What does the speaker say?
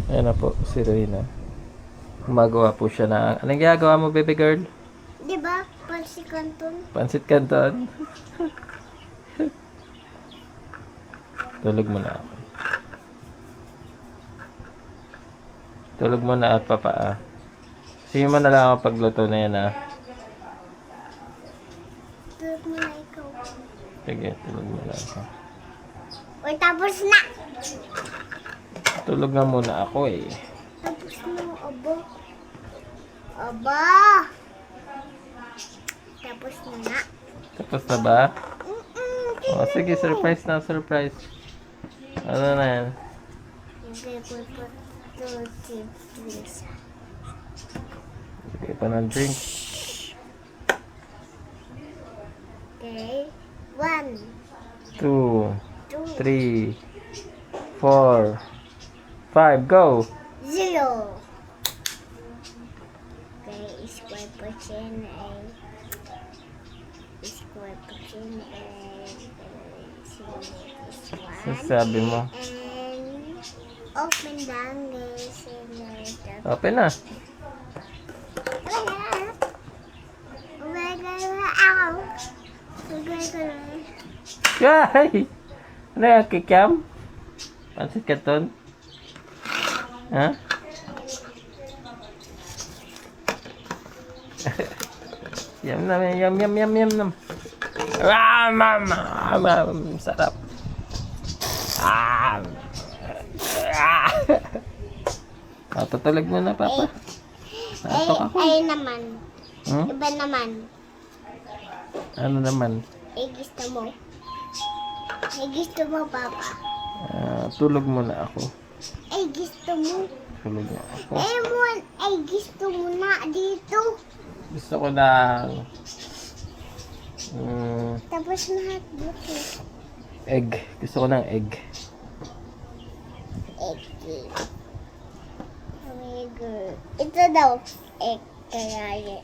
Ayan na po, si Reyna. Gumagawa po siya na... Anong ginagawa mo, baby girl? Di ba? Pansi Canton. Pansit Canton. Tulog mo na ako. Tulog mo na at papa ah. Sige mo na lang ako pagluto na yan ah. Tulog mo na ikaw. Sige, tulog mo na ako. Uy, tapos na! Tulog na muna ako eh. Tapos na, aba. Aba! Tapos na nga. Tapos na ba? Mm-mm. O sige, surprise na, surprise. Ano na yan? Bigay pa ng drink. Okay. 1, 2, 2, 3, 4, 5, go! 0. Okay, square portion A. Square portion A. Sasabi mo. And open down this and Open na. Yay! Ano yan, kikiam? Pansit Canton? Ha? Yum na, yum, yum, yum, yum, yum. Ah, mama! Sarap. Ah! Ah! Tutulog mo na, papa. Natok ako. Ay naman. Hmm? Iba naman. Ano naman? Gusto mo. Gusto mo, Papa. Tulog muna ako. Gusto mo. Tulog na ako. Gusto mo na dito. Gusto ko ng Tapos na hotdog eh. egg. Gusto ko ng egg. Egg. Oh my God. Ito daw. Egg. Kaya